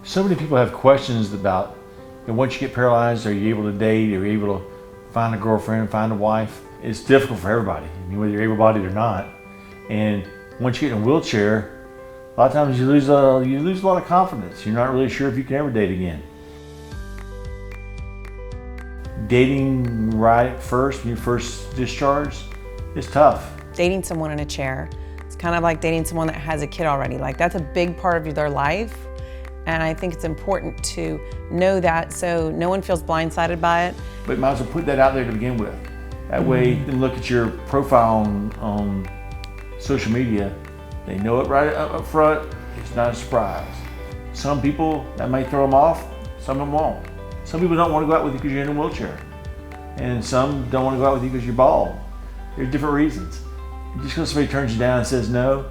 So many people have questions about, once you get paralyzed, are you able to date? Are you able to find a girlfriend, find a wife? It's difficult for everybody, whether you're able-bodied or not. And once you get in a wheelchair, a lot of times you lose a lot of confidence. You're not really sure if you can ever date again. Dating right at first, when you first discharged, is tough. Dating someone in a chair, it's kind of like dating someone that has a kid already. Like, that's a big part of their life. And I think it's important to know that so no one feels blindsided by it. But might as well put that out there to begin with. That way, you can look at your profile on social media. They know it right up front. It's not a surprise. Some people, that may throw them off, some of them won't. Some people don't want to go out with you because you're in a wheelchair. And some don't want to go out with you because you're bald. There's different reasons. Just because somebody turns you down and says no,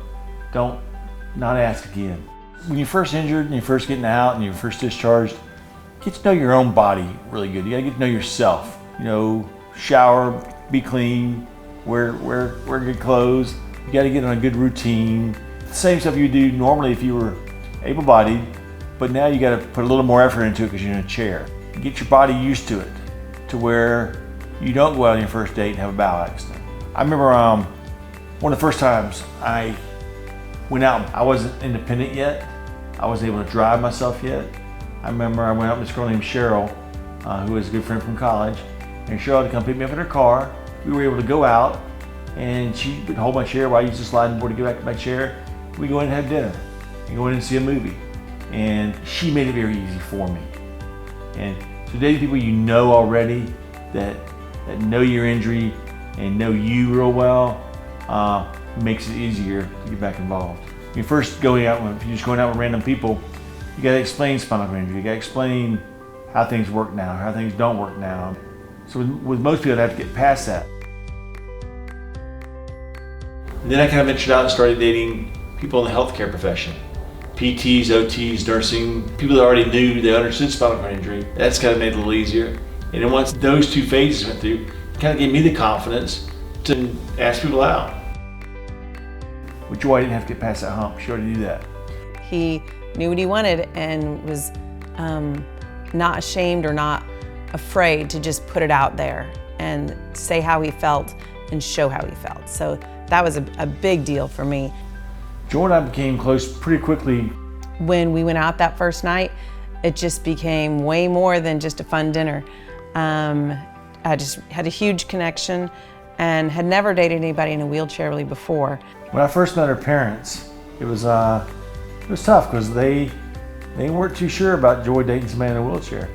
not ask again. When you're first injured and you're first getting out and you're first discharged, get to know your own body really good. You gotta get to know yourself. Shower, be clean, wear good clothes. You gotta get on a good routine. The same stuff you do normally if you were able-bodied, but now you gotta put a little more effort into it because you're in a chair. Get your body used to it, to where you don't go out on your first date and have a bowel accident. I remember one of the first times I went out, I wasn't independent yet. I wasn't able to drive myself yet. I remember I went out with this girl named Cheryl, who was a good friend from college, and Cheryl had to come pick me up in her car. We were able to go out, and she would hold my chair while I used the sliding board to get back to my chair. We go in and have dinner, and go in and see a movie. And she made it very easy for me. And so dating people you know already, that know your injury and know you real well, makes it easier to get back involved. When you're first going out, if you're just going out with random people, you gotta explain spinal cord injury. You gotta explain how things work now, how things don't work now. So with most people, they have to get past that. And then I kind of ventured out and started dating people in the healthcare profession. PTs, OTs, nursing, people that already knew, they understood spinal cord injury. That's kind of made it a little easier. And then once those two phases went through, it kind of gave me the confidence to ask people out. With Joy, I didn't have to get past that hump. She already knew that. He knew what he wanted and was not ashamed or not afraid to just put it out there and say how he felt and show how he felt. So that was a big deal for me. Joy and I became close pretty quickly. When we went out that first night, it just became way more than just a fun dinner. I just had a huge connection and had never dated anybody in a wheelchair really before. When I first met her parents, it was tough because they weren't too sure about Joy dating somebody in a wheelchair.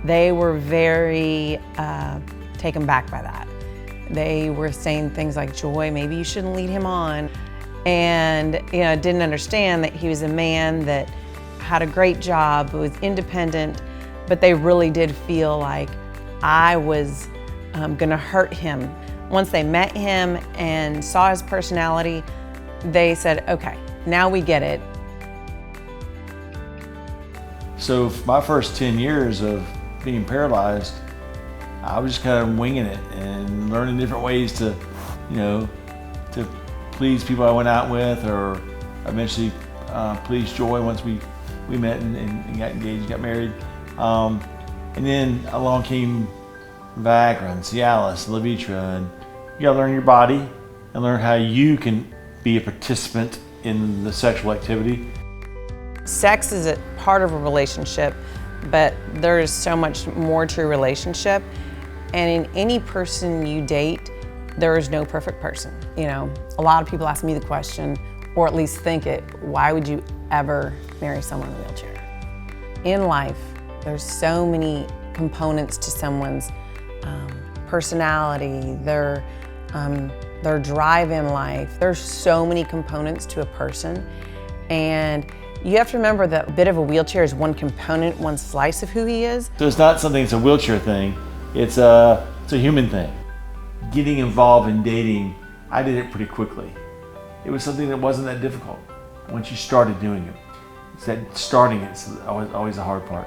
They were very taken back by that. They were saying things like, Joy, maybe you shouldn't lead him on. And didn't understand that he was a man that had a great job, was independent, but they really did feel like I was gonna hurt him. Once they met him and saw his personality, they said, okay, now we get it. So for my first 10 years of being paralyzed, I was just kind of winging it and learning different ways to please people I went out with, or eventually please Joy once we met and got engaged, got married. And then along came Viagra and Cialis, Levitra, and you gotta learn your body and learn how you can be a participant in the sexual activity. Sex is a part of a relationship, but there is so much more to a relationship. And in any person you date, there is no perfect person. A lot of people ask me the question, or at least think it, why would you ever marry someone in a wheelchair? In life, there's so many components to someone's personality, their drive in life. There's so many components to a person, and you have to remember that a bit of a wheelchair is one component, one slice of who he is. So it's not something that's a wheelchair thing, it's a human thing. Getting involved in dating, I did it pretty quickly. It was something that wasn't that difficult once you started doing it. It's that starting it's always the hard part.